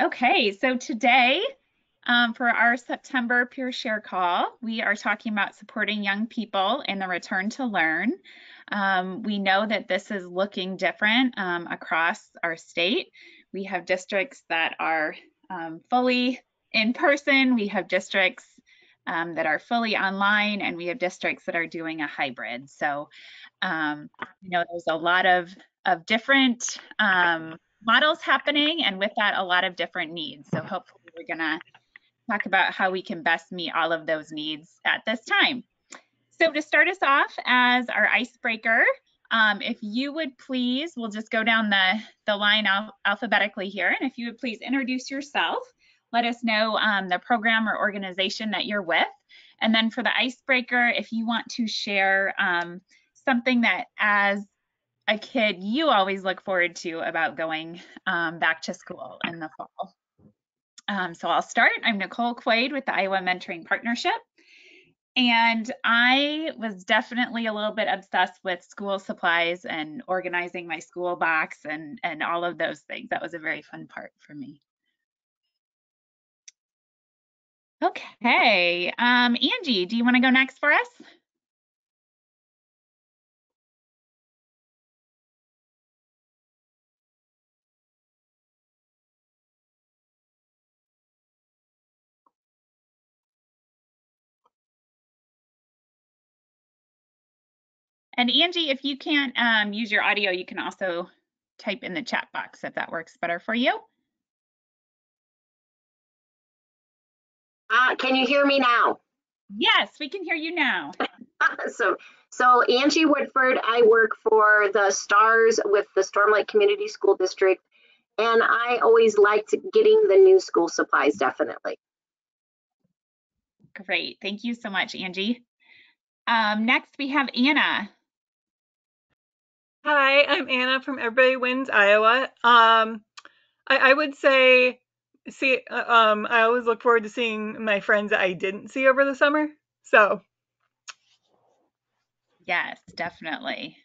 Okay, so today for our September Peer Share Call, we are talking about supporting young people in the return to learn. We know that this is looking different across our state. We have districts that are fully in person, we have districts that are fully online, and we have districts that are doing a hybrid. So, there's a lot of different models happening, and with that, a lot of different needs. So hopefully we're gonna talk about how we can best meet all of those needs at this time. So to start us off as our icebreaker, if you would please, we'll just go down the line alphabetically here, and if you would please introduce yourself, let us know the program or organization that you're with, and then for the icebreaker, if you want to share something that as a kid you always look forward to about going back to school in the fall. So I'll start. I'm Nicole Quaid with the Iowa Mentoring Partnership. And I was definitely a little bit obsessed with school supplies and organizing my school box and all of those things. That was a very fun part for me. Okay, Angie, do you want to go next for us? And Angie, if you can't use your audio, you can also type in the chat box if that works better for you. Can you hear me now? Yes, we can hear you now. So Angie Woodford, I work for the STARS with the Storm Lake Community School District, and I always liked getting the new school supplies, definitely. Great, thank you so much, Angie. Next, we have Anna. Hi, I'm Anna from Everybody Wins, Iowa. I would say, I always look forward to seeing my friends that I didn't see over the summer. So, Yes, definitely.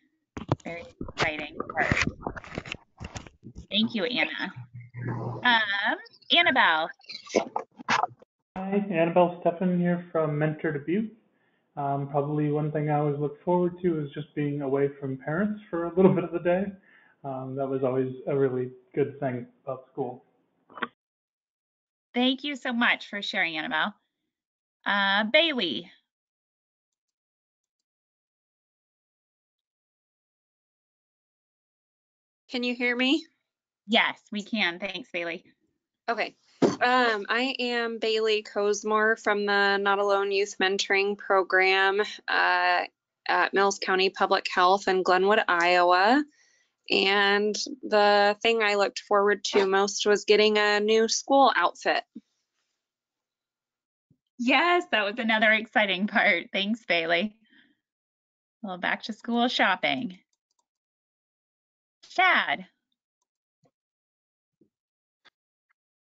Very exciting part. Thank you, Anna. Annabelle. Hi, Annabelle Steffen here from Mentor to Butte. Probably one thing I always look forward to is just being away from parents for a little bit of the day. That was always a really good thing about school. Thank you so much for sharing, Annabelle. Bailey. Can you hear me? Yes, we can. Thanks, Bailey. Okay. I am Bailey Cosmore from the Not Alone Youth Mentoring Program at Mills County Public Health in Glenwood, Iowa. And the thing I looked forward to most was getting a new school outfit. Yes, that was another exciting part. Thanks, Bailey. A little back to school shopping. Chad.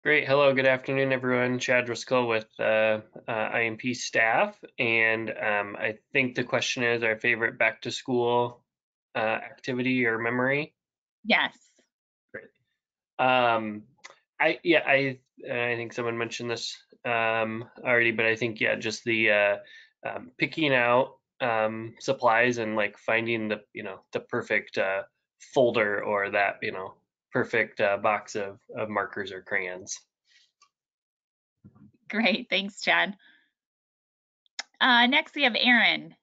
Great. Hello, good afternoon, everyone. Chad Driscoll with IMP staff. And I think the question is our favorite back to school activity or memory. Yes. Great. I think someone mentioned this already, but I think, yeah, just the picking out supplies and like finding the perfect folder or that, perfect box of markers or crayons. Great. Thanks, Chad. Next, we have Erin.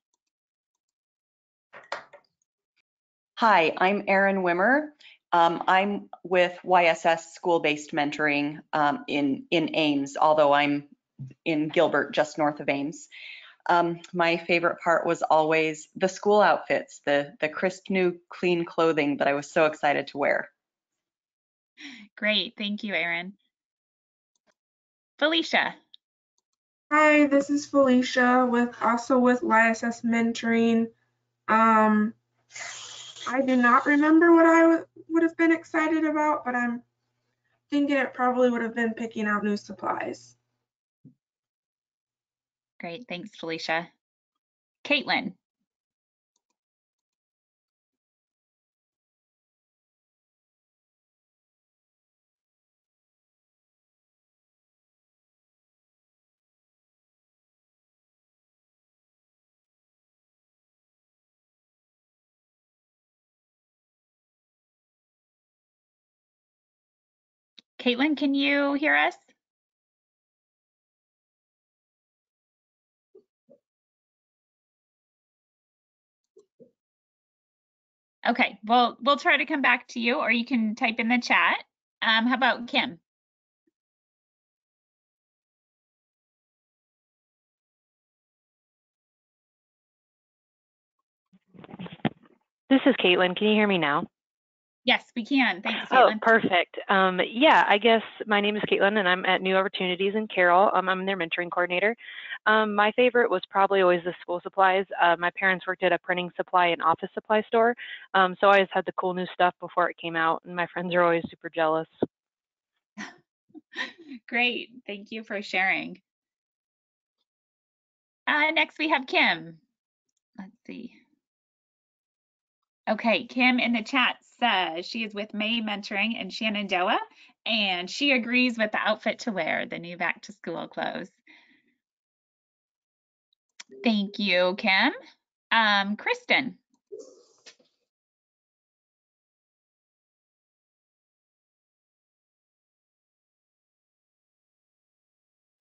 Hi, I'm Erin Wimmer. I'm with YSS School-Based Mentoring in Ames, although I'm in Gilbert, just north of Ames. My favorite part was always the school outfits, the crisp new clean clothing that I was so excited to wear. Great. Thank you, Erin. Felicia. Hi, this is Felicia also with YSS Mentoring. I do not remember what I would have been excited about, but I'm thinking it probably would have been picking out new supplies. Great. Thanks, Felicia. Caitlin. Caitlin, can you hear us? Okay, well, we'll try to come back to you, or you can type in the chat. How about Kim? This is Caitlin. Can you hear me now? Yes, we can. Thanks, Oh, Caitlin. perfect. Yeah, I guess my name is Caitlin and I'm at New Opportunities in Carroll. I'm their mentoring coordinator. My favorite was probably always the school supplies. My parents worked at a printing supply and office supply store. So I always had the cool new stuff before it came out, and my friends are always super jealous. Great. Thank you for sharing. Next, we have Kim. Let's see. Okay, Kim in the chat says she is with May Mentoring in Shenandoah, and she agrees with the outfit to wear, the new back to school clothes. Thank you, Kim. Kristen.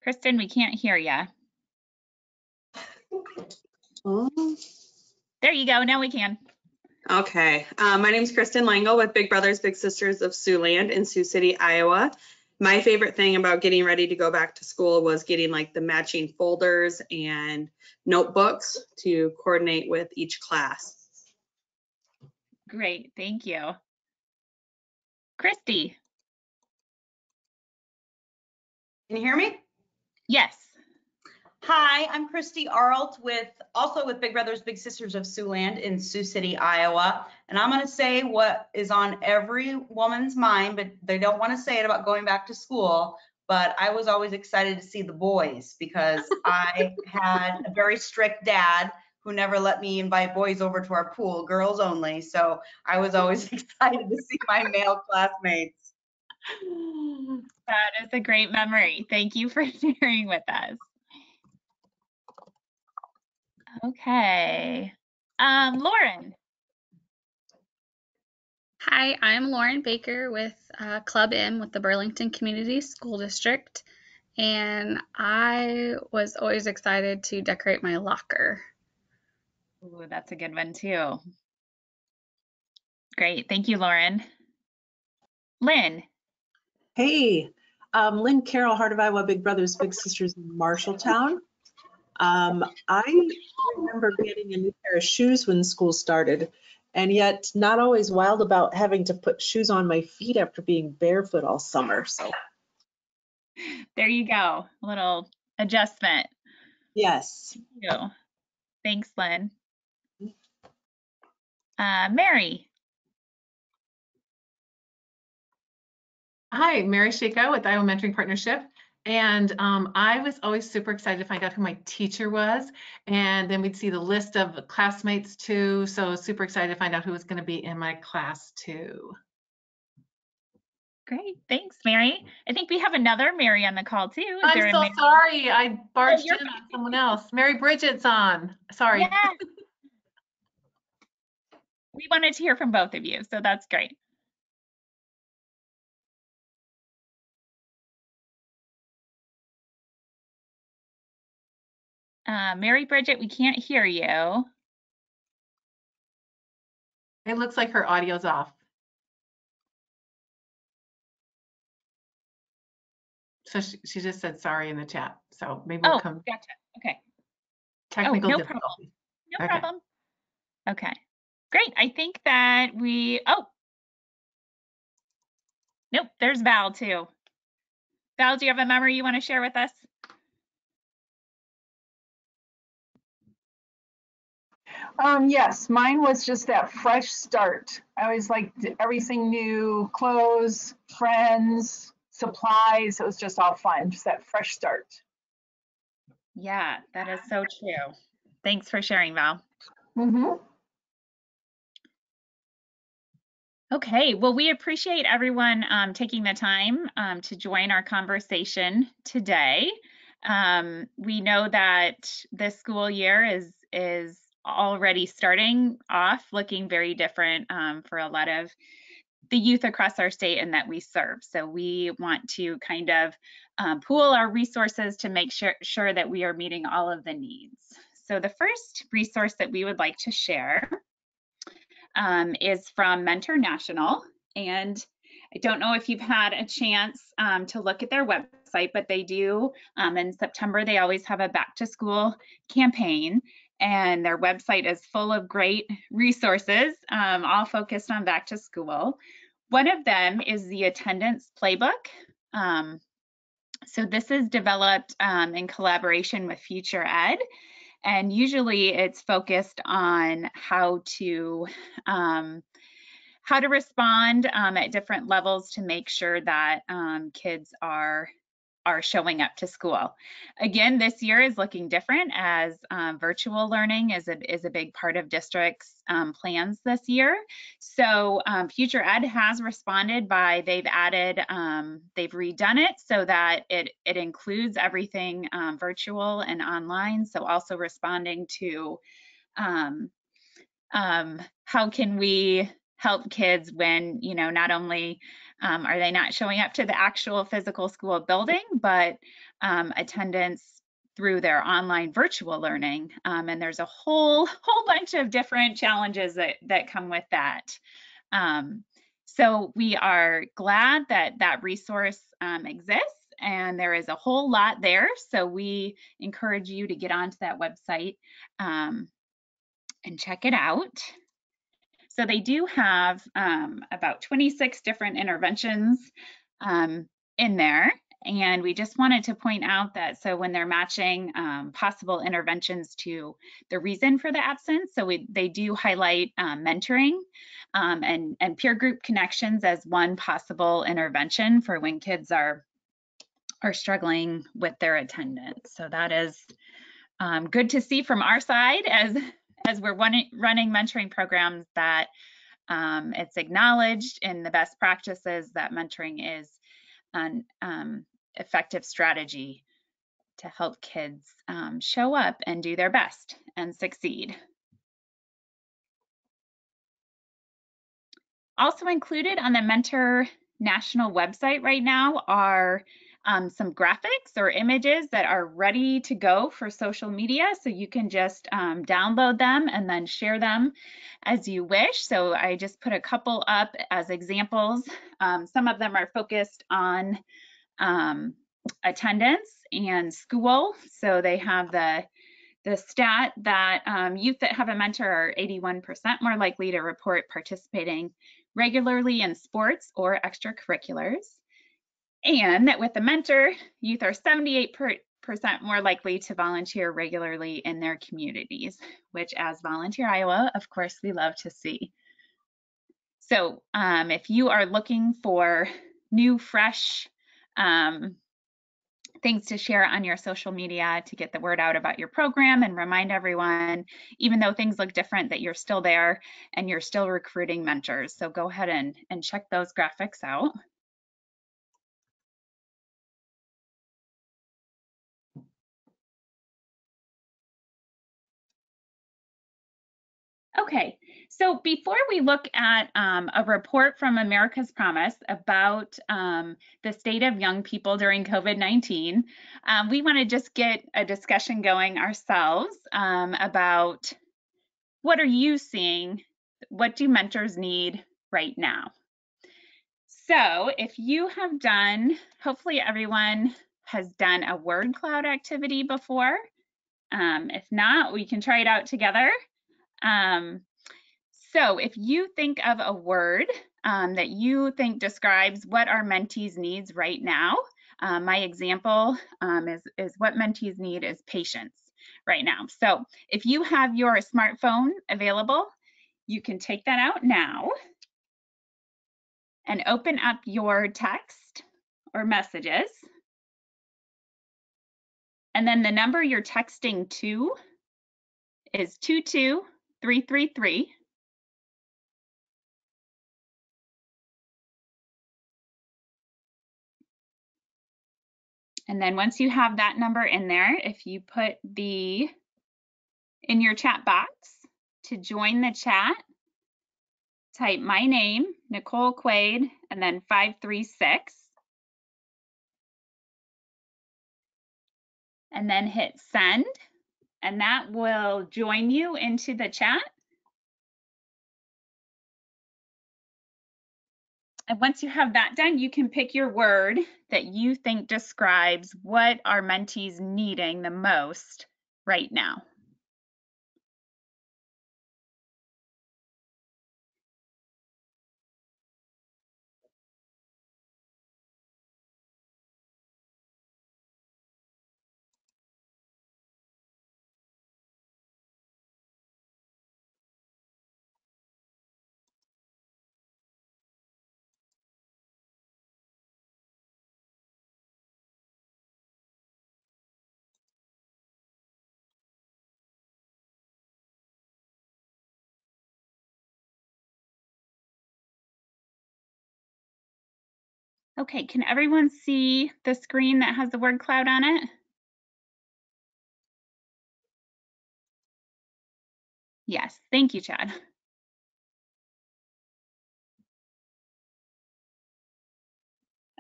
Kristen, we can't hear you. There you go. Now we can. Okay. My name is Kristen Langle with Big Brothers Big Sisters of Siouxland in Sioux City, Iowa. My favorite thing about getting ready to go back to school was getting like the matching folders and notebooks to coordinate with each class. Great. Thank you. Christy. Can you hear me? Yes. Hi, I'm Christy Arlt also with Big Brothers Big Sisters of Siouxland in Sioux City, Iowa. And I'm going to say what is on every woman's mind, but they don't want to say it about going back to school. But I was always excited to see the boys because I had a very strict dad who never let me invite boys over to our pool, girls only. So I was always excited to see my male classmates. That is a great memory. Thank you for sharing with us. Okay. Lauren. Hi, I'm Lauren Baker with Club M with the Burlington Community School District, and I was always excited to decorate my locker. Ooh, that's a good one too. Great. Thank you, Lauren. Lynn. Hey, Lynn Carroll, Heart of Iowa, Big Brothers Big Sisters in Marshalltown. I remember getting a new pair of shoes when school started, and yet not always wild about having to put shoes on my feet after being barefoot all summer. So There you go. A little adjustment. yes. Thank you. Thanks, Lynn. Mary. Hi, Mary Shiko with Iowa Mentoring Partnership. And I was always super excited to find out who my teacher was. And then we'd see the list of classmates too. So super excited to find out who was going to be in my class too. Great. Thanks, Mary. I think we have another Mary on the call too. Is I'm there so sorry. I barged in fine. on someone else. Mary Bridget's on. Sorry. Yeah. We wanted to hear from both of you, so that's great. Mary Bridget, we can't hear you. It looks like her audio's off. So she just said sorry in the chat. So maybe we'll come. Gotcha. Okay. Technical no difficulty. problem. No problem. Okay. Great. I think that nope, there's Val too. Val, do you have a memory you want to share with us? Yes, mine was just that fresh start. I always liked everything new, clothes, friends, supplies. It was just all fun, just that fresh start. Yeah, that is so true. Thanks for sharing, Val. Okay, well, we appreciate everyone taking the time to join our conversation today. We know that this school year is already starting off looking very different for a lot of the youth across our state and that we serve. So we want to kind of pool our resources to make sure that we are meeting all of the needs. So the first resource that we would like to share is from Mentor National. And I don't know if you've had a chance to look at their website, but they do, in September, they always have a back to school campaign, and their website is full of great resources, all focused on back to school. One of them is the attendance playbook. So this is developed in collaboration with Future Ed, and usually it's focused on how to respond at different levels to make sure that kids are showing up to school. Again, this year is looking different as virtual learning is a big part of districts' plans this year. So Future Ed has responded by they've redone it so that it includes everything virtual and online. So also responding to how can we help kids when, not only are they not showing up to the actual physical school building, but attendance through their online virtual learning. And there's a whole bunch of different challenges that come with that. So we are glad that resource exists, and there is a whole lot there. So we encourage you to get onto that website and check it out. So they do have about 26 different interventions in there. And we just wanted to point out that so when they're matching possible interventions to the reason for the absence, so they do highlight mentoring and peer group connections as one possible intervention for when kids are struggling with their attendance. So that is good to see from our side as we're running mentoring programs that it's acknowledged in the best practices that mentoring is an effective strategy to help kids show up and do their best and succeed. Also included on the Mentor National website right now are some graphics or images that are ready to go for social media. So you can just download them and then share them as you wish. So I just put a couple up as examples. Some of them are focused on attendance and school. So they have the stat that youth that have a mentor are 81% more likely to report participating regularly in sports or extracurriculars, and that with a mentor, youth are 78% more likely to volunteer regularly in their communities, which as Volunteer Iowa, of course, we love to see. So if you are looking for new, fresh things to share on your social media to get the word out about your program and remind everyone, even though things look different, that you're still there and you're still recruiting mentors. So go ahead and check those graphics out. Okay, so before we look at a report from America's Promise about the state of young people during COVID-19, we want to just get a discussion going ourselves about what are you seeing? What do mentors need right now? So if you have done, hopefully everyone has done a word cloud activity before. If not, we can try it out together. So if you think of a word that you think describes what our mentees needs right now, my example is what mentees need is patience right now. So if you have your smartphone available, you can take that out now and open up your text or messages. And then the number you're texting to is 22333. And then once you have that number in there, if you put in your chat box to join the chat, type my name, Nicole Quaid, and then 536. And then hit send, and that will join you into the chat. And once you have that done, you can pick your word that you think describes what our mentees needing the most right now. Okay, can everyone see the screen that has the word cloud on it? Yes, thank you, Chad.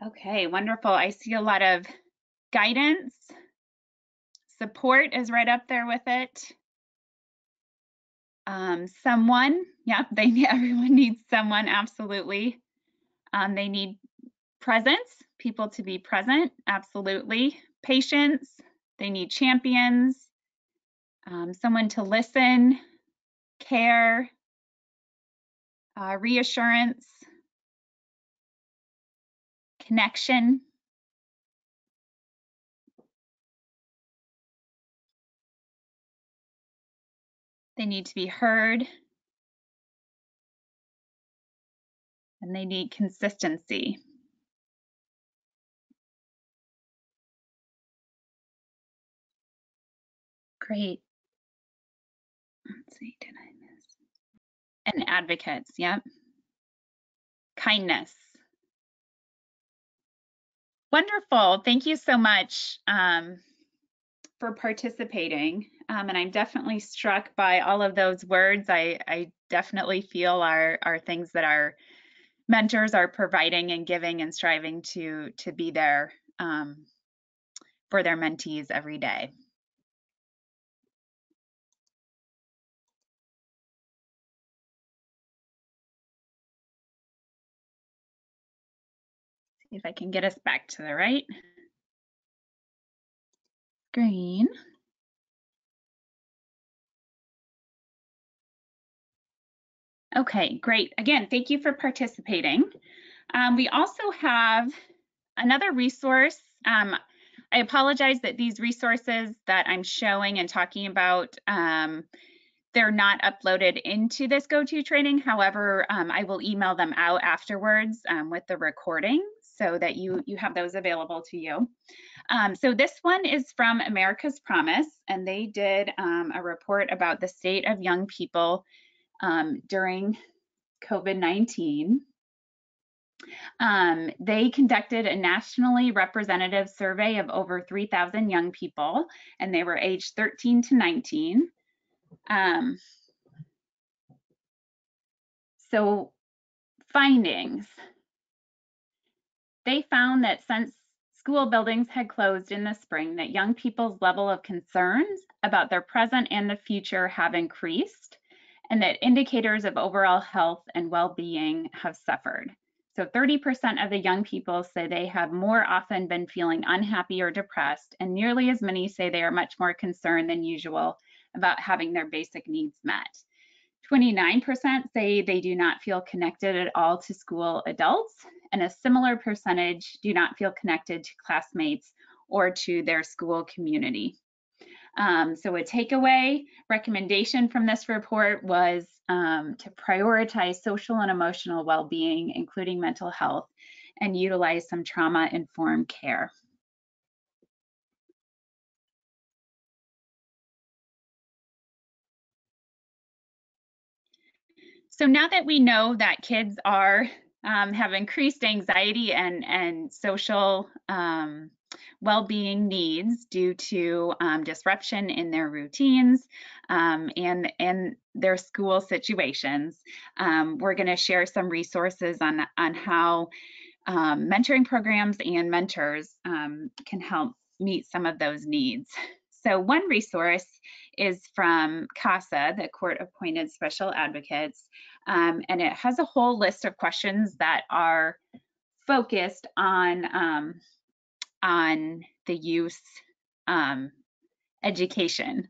Okay, wonderful. I see a lot of guidance. Support is right up there with it. Someone, yep, everyone needs someone, absolutely. They need presence, people to be present, absolutely. Patience, they need champions, someone to listen, care, reassurance, connection. They need to be heard, and they need consistency. Great. Let's see, did I miss? And advocates, yep. Kindness. Wonderful. Thank you so much for participating. And I'm definitely struck by all of those words. I definitely feel are things that our mentors are providing and giving and striving to be there for their mentees every day. See if I can get us back to the right screen. Okay, great. Again, thank you for participating. We also have another resource. I apologize that these resources that I'm showing and talking about, they're not uploaded into this go-to training. However, I will email them out afterwards with the recording so that you have those available to you. So this one is from America's Promise, and they did a report about the state of young people during COVID-19. They conducted a nationally representative survey of over 3,000 young people, and they were aged 13 to 19. So findings, they found that since school buildings had closed in the spring, that young people's level of concerns about their present and the future have increased, and that indicators of overall health and well-being have suffered. So 30% of the young people say they have more often been feeling unhappy or depressed, and nearly as many say they are much more concerned than usual about having their basic needs met. 29% say they do not feel connected at all to school adults, and a similar percentage do not feel connected to classmates or to their school community. So a takeaway recommendation from this report was to prioritize social and emotional well-being, including mental health, and utilize some trauma-informed care. So now that we know that kids are have increased anxiety and social well-being needs due to disruption in their routines and their school situations. We're going to share some resources on how mentoring programs and mentors can help meet some of those needs. So one resource is from CASA, the Court Appointed Special Advocates, and it has a whole list of questions that are focused on the youth education.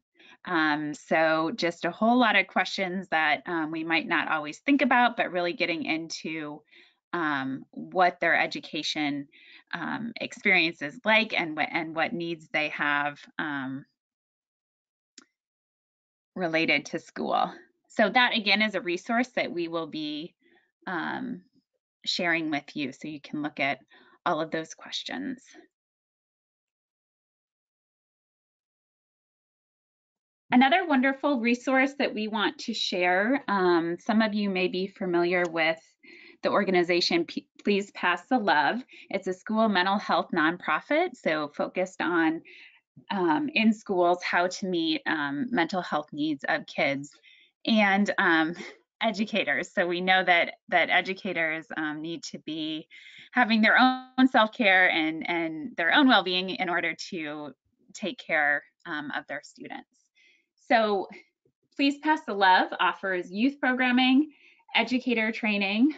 So just a whole lot of questions that we might not always think about, but really getting into what their education experience is like and what needs they have related to school. So that again is a resource that we will be sharing with you, so you can look at all of those questions. Another wonderful resource that we want to share, some of you may be familiar with the organization Please Pass the Love. It's a school mental health nonprofit, so focused on in schools how to meet mental health needs of kids and educators. So we know that educators need to be having their own self-care and their own well-being in order to take care of their students. So Please Pass the Love offers youth programming, educator training,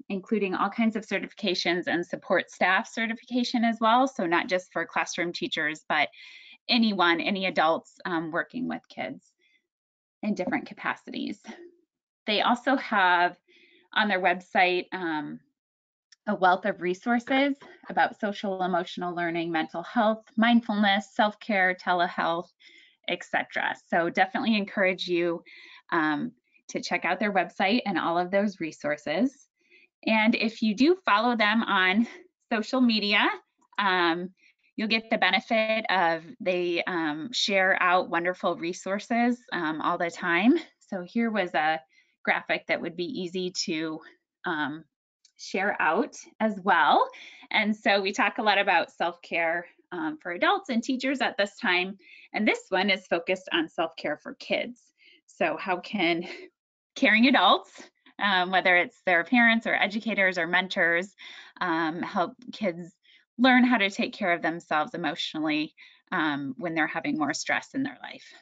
including all kinds of certifications and support staff certification as well. So not just for classroom teachers, but anyone, any adults working with kids in different capacities. They also have on their website a wealth of resources about social emotional learning, mental health, mindfulness, self-care, telehealth, etc. So definitely encourage you to check out their website and all of those resources. And if you do follow them on social media, you'll get the benefit of they share out wonderful resources all the time. So here was a graphic that would be easy to share out as well. And so we talk a lot about self-care for adults and teachers at this time. And this one is focused on self-care for kids. So how can caring adults, whether it's their parents or educators or mentors, help kids learn how to take care of themselves emotionally when they're having more stress in their life.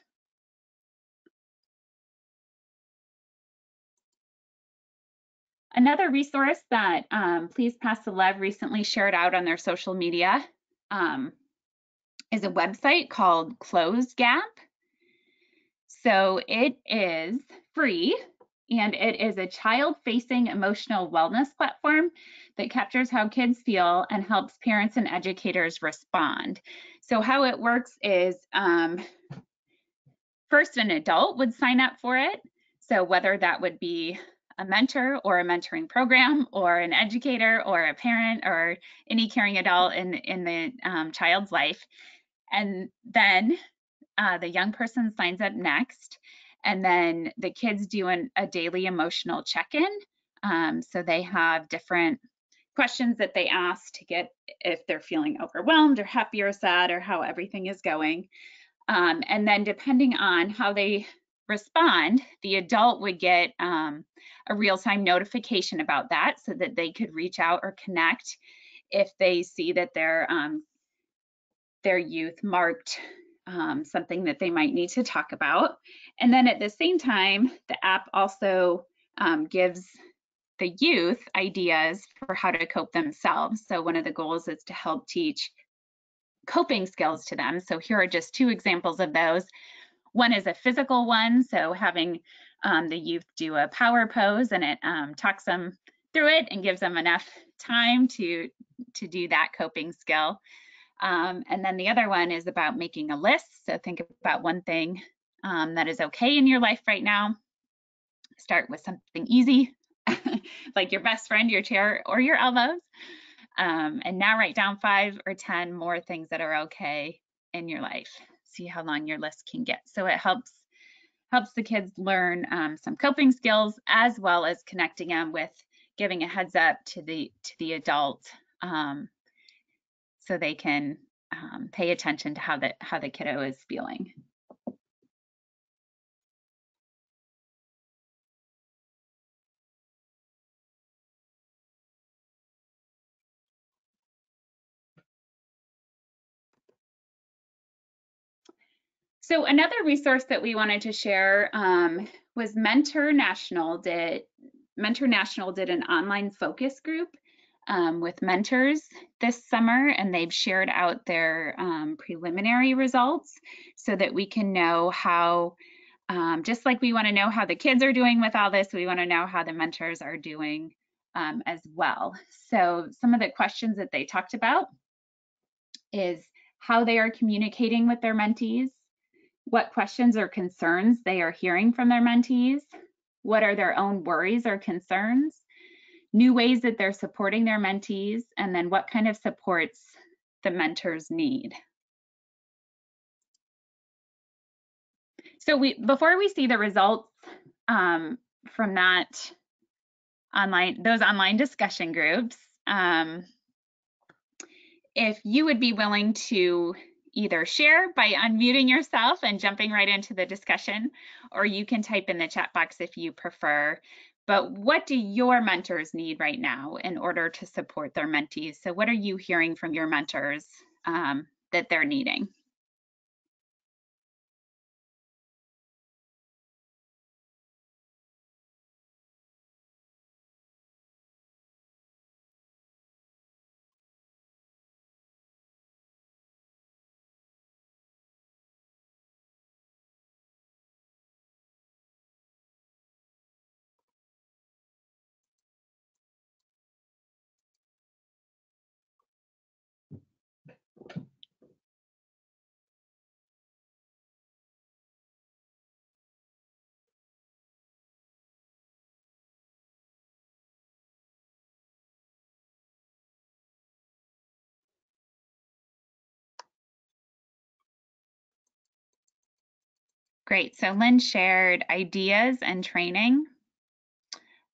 Another resource that Please Pass the Love recently shared out on their social media is a website called Close Gap. So it is free, and it is a child-facing emotional wellness platform that captures how kids feel and helps parents and educators respond. So how it works is first an adult would sign up for it. So whether that would be a mentor or a mentoring program or an educator or a parent or any caring adult in the child's life. And then the young person signs up next, and then the kids do a daily emotional check-in. So they have different questions that they ask to get if they're feeling overwhelmed or happy or sad or how everything is going. And then depending on how they respond, the adult would get a real-time notification about that so that they could reach out or connect if they see that their youth marked something that they might need to talk about. And then at the same time, the app also gives the youth ideas for how to cope themselves. So one of the goals is to help teach coping skills to them. So here are just two examples of those. One is a physical one, so having the youth do a power pose, and it talks them through it and gives them enough time to do that coping skill. And then the other one is about making a list. So think about one thing that is okay in your life right now. Start with something easy, like your best friend, your chair, or your elbows. And now write down 5 or 10 more things that are okay in your life. See how long your list can get. So it helps the kids learn some coping skills, as well as connecting them with giving a heads up to the adult so they can pay attention to how the kiddo is feeling. So another resource that we wanted to share was Mentor National did an online focus group with mentors this summer, and they've shared out their preliminary results so that we can know how, just like we want to know how the kids are doing with all this, we want to know how the mentors are doing as well. So some of the questions that they talked about is how they are communicating with their mentees, what questions or concerns they are hearing from their mentees, what are their own worries or concerns, new ways that they're supporting their mentees, and then what kind of supports the mentors need. So before we see the results from those online discussion groups, if you would be willing to either share by unmuting yourself and jumping right into the discussion, or you can type in the chat box if you prefer. But what do your mentors need right now in order to support their mentees? So what are you hearing from your mentors that they're needing? Great, so Lynn shared ideas and training.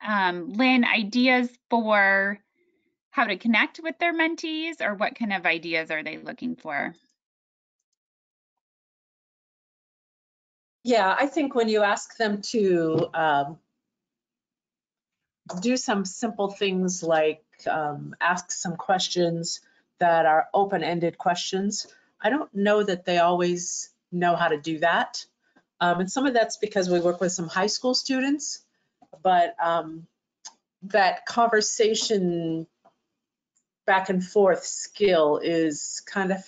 Lynn, ideas for how to connect with their mentees, or what kind of ideas are they looking for? Yeah, I think when you ask them to do some simple things like ask some questions that are open-ended questions, I don't know that they always know how to do that. And some of that's because we work with some high school students, but that conversation back and forth skill is kind of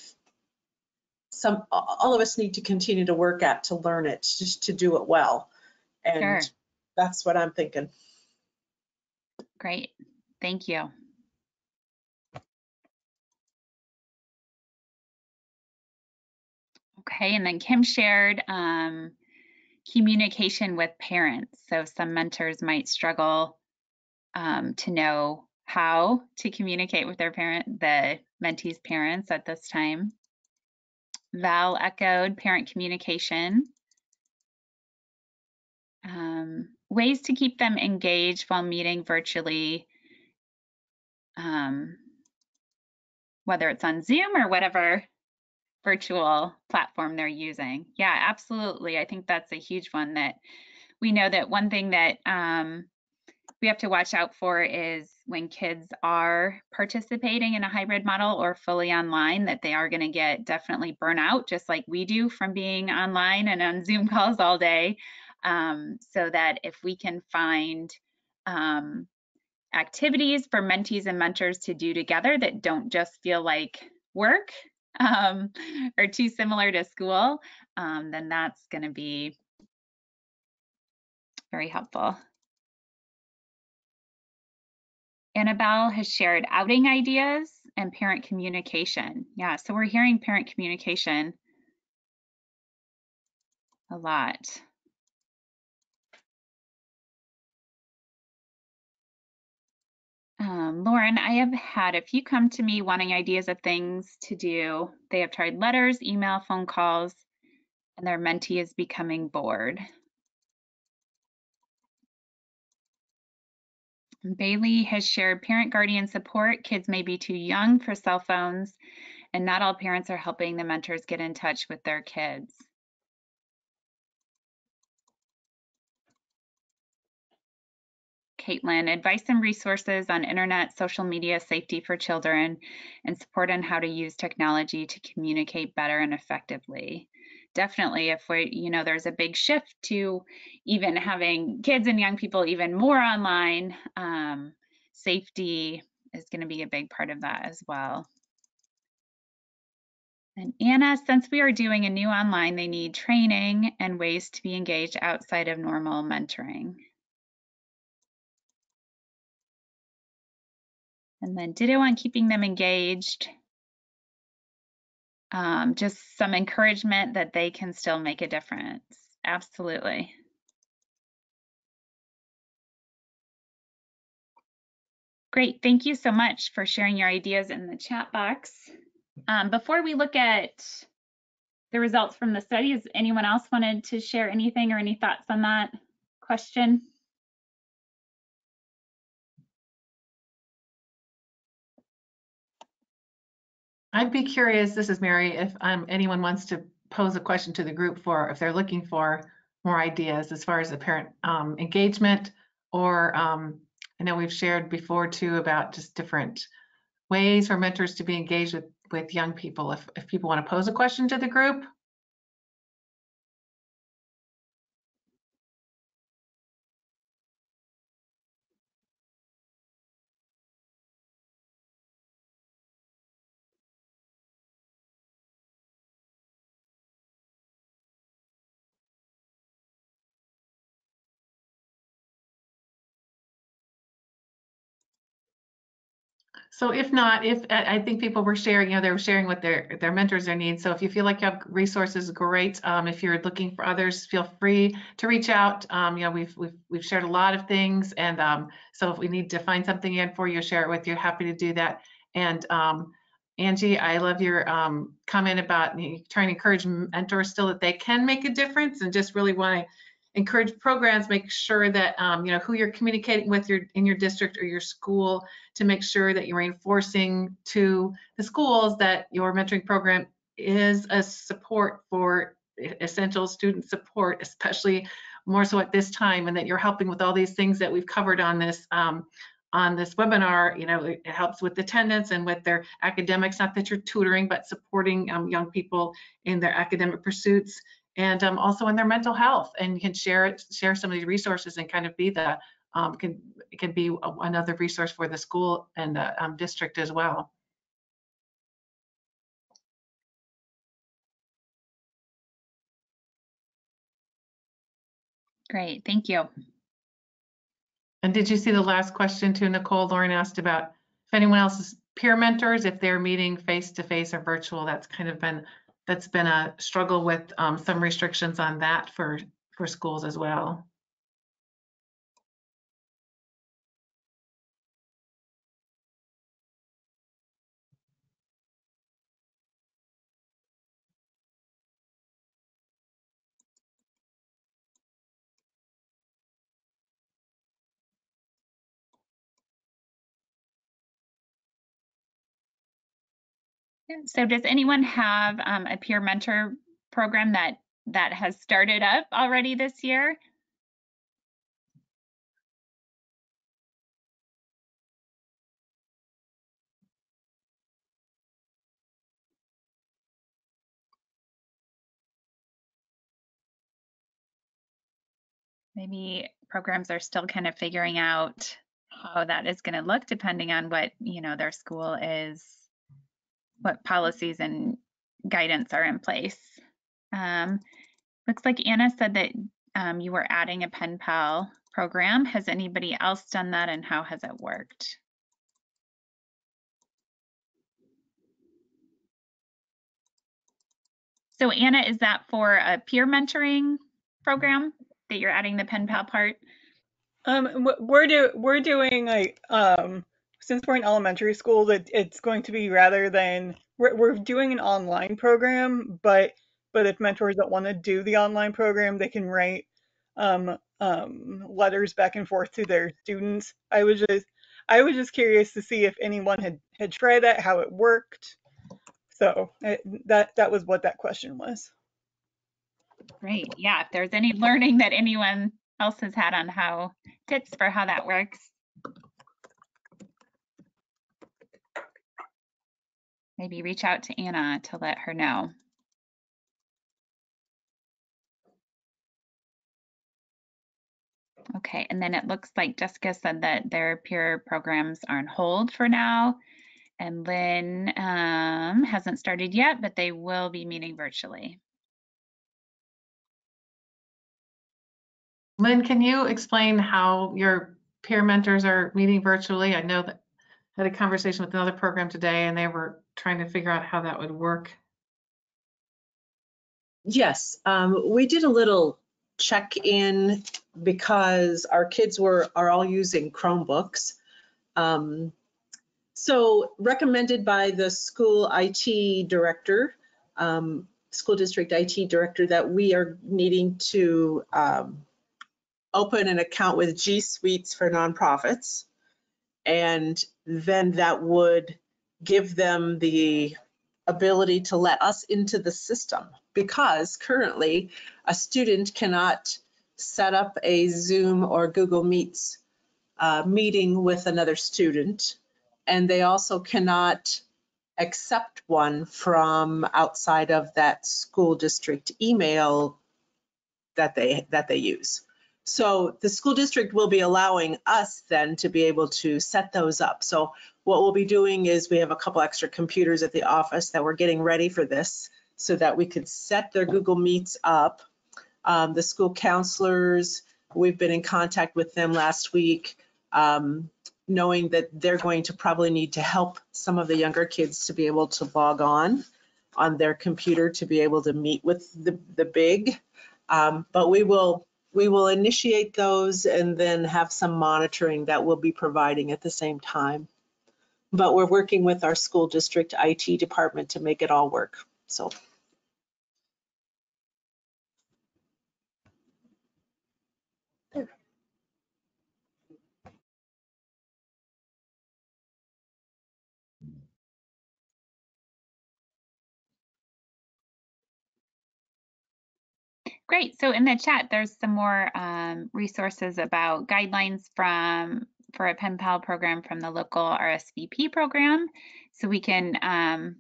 all of us need to continue to work at to learn it, just to do it well. And Sure. That's what I'm thinking. Great, thank you. Okay, and then Kim shared communication with parents. So some mentors might struggle to know how to communicate with the mentee's parents at this time. Val echoed parent communication. Ways to keep them engaged while meeting virtually, whether it's on Zoom or whatever virtual platform they're using. Yeah, absolutely. I think that's a huge one that we know that one thing that we have to watch out for is when kids are participating in a hybrid model or fully online, that they are going to get definitely burnout, just like we do from being online and on Zoom calls all day. So that if we can find activities for mentees and mentors to do together that don't just feel like work or too similar to school, then that's going to be very helpful. Annabelle has shared outing ideas and parent communication. Yeah, so we're hearing parent communication a lot. Lauren, I have had a few come to me wanting ideas of things to do. They have tried letters, email, phone calls, and their mentee is becoming bored. Bailey has shared parent guardian support. Kids may be too young for cell phones, and not all parents are helping the mentors get in touch with their kids. Caitlin, advice and resources on internet, social media safety for children, and support on how to use technology to communicate better and effectively. Definitely, if there's a big shift to even having kids and young people even more online, safety is going to be a big part of that as well. And Anna, since we are doing a new online, they need training and ways to be engaged outside of normal mentoring. And then ditto on keeping them engaged. Just some encouragement that they can still make a difference. Absolutely. Great, thank you so much for sharing your ideas in the chat box. Before we look at the results from the study, has anyone else wanted to share anything or any thoughts on that question? I'd be curious, this is Mary, if anyone wants to pose a question to the group for if they're looking for more ideas as far as the parent engagement, or I know we've shared before too about just different ways for mentors to be engaged with young people. If people want to pose a question to the group. So if not, I think people were sharing, they were sharing what their mentors, their needs. So if you feel like you have resources, great. If you're looking for others, feel free to reach out. We've shared a lot of things, and so if we need to find something in for you, share it with you. Happy to do that. And Angie, I love your comment about trying to encourage mentors still that they can make a difference, and just really want to encourage programs, make sure that who you're communicating with in your district or your school, to make sure that you're reinforcing to the schools that your mentoring program is a support for essential student support, especially more so at this time, and that you're helping with all these things that we've covered on this webinar. It helps with attendance and with their academics, not that you're tutoring, but supporting young people in their academic pursuits, and also in their mental health. And you can share some of these resources and kind of be the can be another resource for the school and the district as well. Great, thank you. And did you see the last question too, Nicole? Lauren asked about if anyone else's peer mentors, if they're meeting face-to-face or virtual. That's been a struggle with some restrictions on that for schools as well. So does anyone have a peer mentor program that has started up already this year? Maybe programs are still kind of figuring out how that is going to look, depending on what their school is, what policies and guidance are in place. Looks like Anna said that you were adding a pen pal program. Has anybody else done that, and how has it worked? So Anna, is that for a peer mentoring program that you're adding the pen pal part? We're doing like since we're in elementary school, that it's going to be, rather than we're doing an online program, but if mentors don't want to do the online program, they can write letters back and forth to their students. I was just curious to see if anyone had tried that, how it worked. So that was what that question was. Great. Yeah, if there's any learning that anyone else has had on how tips for how that works. Maybe reach out to Anna to let her know. Okay, and then it looks like Jessica said that their peer programs are on hold for now. And Lynn hasn't started yet, but they will be meeting virtually. Lynn, can you explain how your peer mentors are meeting virtually? I know that I had a conversation with another program today and they were trying to figure out how that would work. Yes, we did a little check-in because our kids are all using Chromebooks. So recommended by the school IT director, school district IT director, that we are needing to open an account with G Suites for nonprofits. And then that would give them the ability to let us into the system, because currently a student cannot set up a Zoom or Google Meets meeting with another student, and they also cannot accept one from outside of that school district email that they use. So the school district will be allowing us then to be able to set those up. So what we'll be doing is we have a couple extra computers at the office that we're getting ready for this so that we could set their Google Meets up. The school counselors, we've been in contact with them last week, knowing that they're going to probably need to help some of the younger kids to be able to log on their computer to be able to meet with the big. But we will initiate those and then have some monitoring that we'll be providing at the same time. But we're working with our school district IT department to make it all work. So. Great. So in the chat, there's some more resources about guidelines for a pen pal program from the local RSVP program. So we can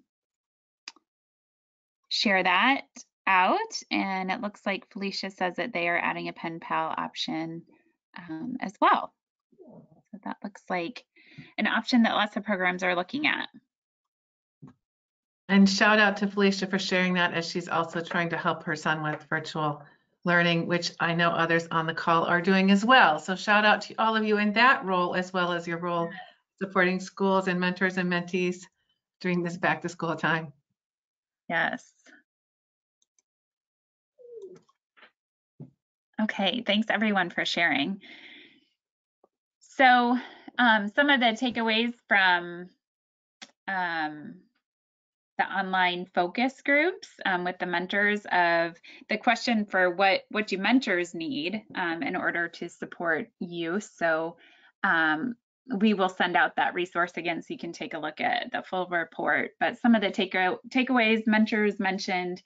share that out. And it looks like Felicia says that they are adding a pen pal option as well. So that looks like an option that lots of programs are looking at. And shout out to Felicia for sharing that, as she's also trying to help her son with virtual learning, which I know others on the call are doing as well. So shout out to all of you in that role, as well as your role supporting schools and mentors and mentees during this back to school time. Yes. Okay, thanks everyone for sharing. So some of the takeaways from the online focus groups with the mentors of the question for what do mentors need in order to support youth. So we will send out that resource again so you can take a look at the full report. But some of the takeaways mentors mentioned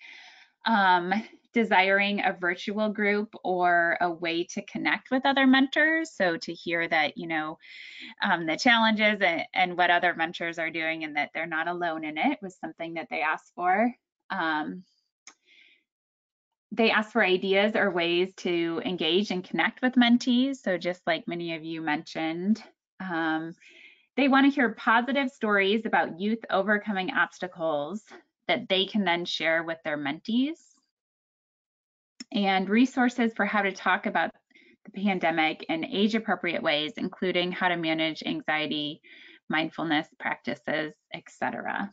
desiring a virtual group or a way to connect with other mentors. So to hear that, you know, the challenges and what other mentors are doing and that they're not alone in it was something that they asked for. They asked for ideas or ways to engage and connect with mentees. So just like many of you mentioned, they want to hear positive stories about youth overcoming obstacles that they can then share with their mentees, and resources for how to talk about the pandemic in age-appropriate ways, including how to manage anxiety, mindfulness practices, etc.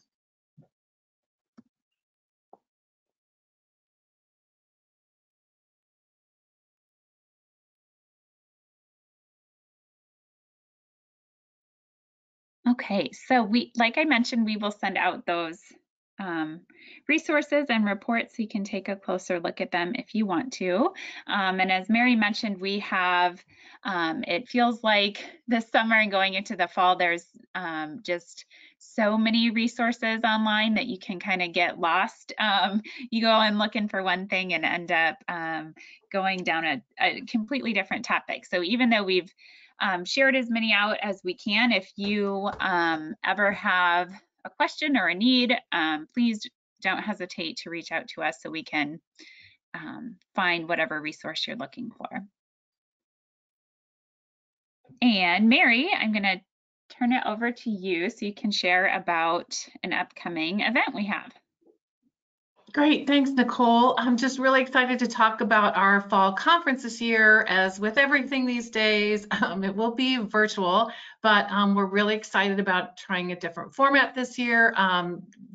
Okay, so like I mentioned, we will send out those resources and reports, so you can take a closer look at them if you want to. And as Mary mentioned, we have, it feels like this summer and going into the fall, there's just so many resources online that you can kind of get lost. You go in looking for one thing and end up going down a completely different topic. So even though we've shared as many out as we can, if you ever have a question or a need, please don't hesitate to reach out to us so we can find whatever resource you're looking for. And Mary, I'm going to turn it over to you so you can share about an upcoming event we have. Great, thanks, Nicole. I'm just really excited to talk about our fall conference this year. As with everything these days, it will be virtual, but we're really excited about trying a different format this year.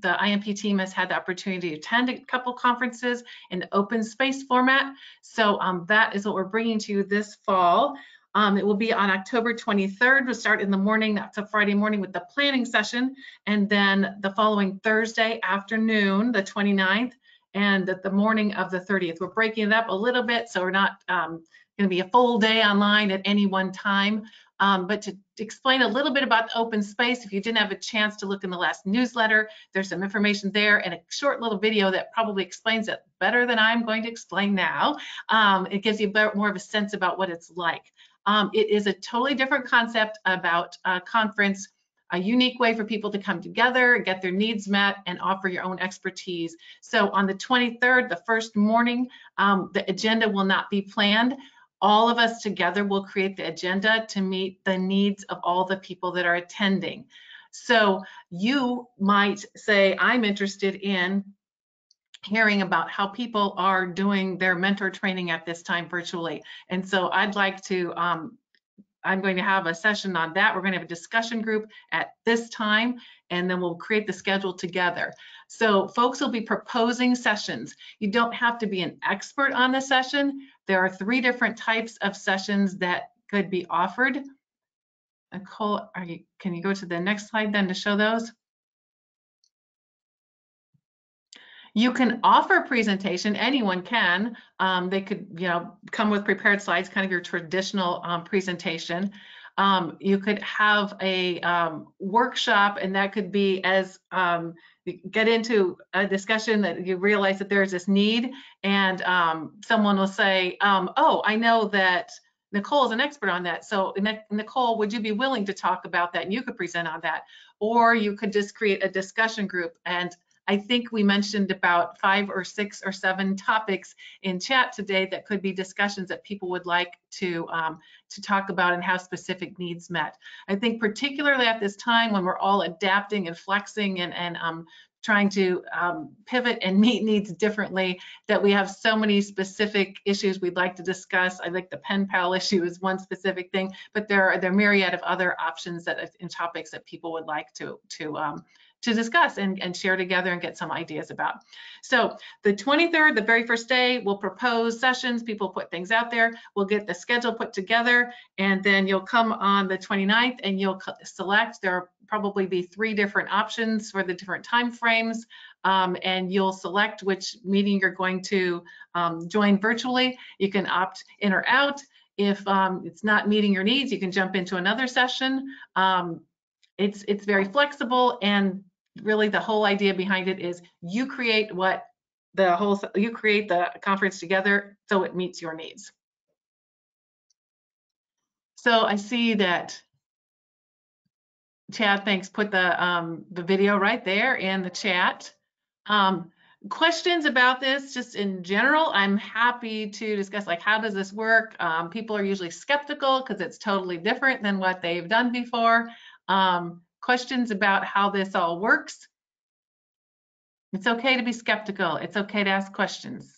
The IMP team has had the opportunity to attend a couple conferences in open space format, so that is what we're bringing to you this fall. It will be on October 23rd. We'll start in the morning. That's a Friday morning with the planning session. And then the following Thursday afternoon, the 29th, and the morning of the 30th. We're breaking it up a little bit, so we're not going to be a full day online at any one time. But to explain a little bit about the open space, if you didn't have a chance to look in the last newsletter, there's some information there and a short little video that probably explains it better than I'm going to explain now. It gives you more of a sense about what it's like. It is a totally different concept about a conference, a unique way for people to come together, get their needs met, and offer your own expertise. So on the 23rd, the first morning, the agenda will not be planned. All of us together will create the agenda to meet the needs of all the people that are attending. So you might say, I'm interested in hearing about how people are doing their mentor training at this time virtually. And so I'd like to, I'm going to have a session on that. We're going to have a discussion group at this time, and then we'll create the schedule together. So folks will be proposing sessions. You don't have to be an expert on the session. There are 3 different types of sessions that could be offered. Nicole, can you go to the next slide then to show those? You can offer a presentation, anyone can. They could, come with prepared slides, kind of your traditional presentation. You could have a workshop, and that could be as you get into a discussion that you realize that there's this need, and someone will say, oh, I know that Nicole is an expert on that. So Nicole, would you be willing to talk about that? And you could present on that. Or you could just create a discussion group. And I think we mentioned about 5 or 6 or 7 topics in chat today that could be discussions that people would like to talk about and have specific needs met. I think particularly at this time when we're all adapting and flexing and trying to pivot and meet needs differently, that we have so many specific issues we'd like to discuss. I think the pen pal issue is one specific thing, but there are myriad of other options and topics that people would like to discuss and share together and get some ideas about. So the 23rd, the very first day, we'll propose sessions, people put things out there, we'll get the schedule put together, and then you'll come on the 29th and you'll select. There'll probably be 3 different options for the different time frames, and you'll select which meeting you're going to join virtually. You can opt in or out. If it's not meeting your needs, you can jump into another session. It's very flexible, and really the whole idea behind it is you create you create the conference together so it meets your needs. So I see that Chad, thanks, put the video right there in the chat. Questions about this, just in general, I'm happy to discuss, like, how does this work? People are usually skeptical because it's totally different than what they've done before. Questions about how this all works. It's okay to be skeptical. It's okay to ask questions.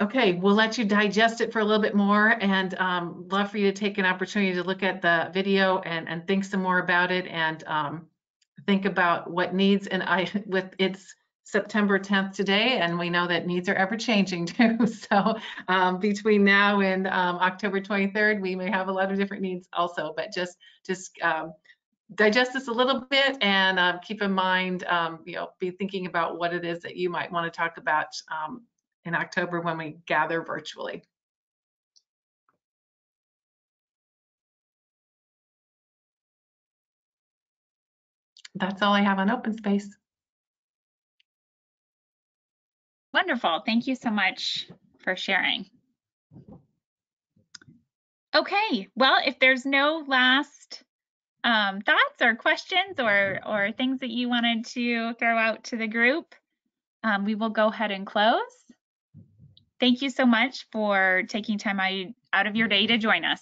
Okay, we'll let you digest it for a little bit more, and love for you to take an opportunity to look at the video and think some more about it, and think about what needs, and it's September 10th today, and we know that needs are ever changing too. So between now and October 23rd, we may have a lot of different needs also, but just digest this a little bit and keep in mind, be thinking about what it is that you might want to talk about in October when we gather virtually. That's all I have on open space. Wonderful. Thank you so much for sharing. Okay, well, if there's no last thoughts or questions or things that you wanted to throw out to the group, we will go ahead and close. Thank you so much for taking time out of your day to join us.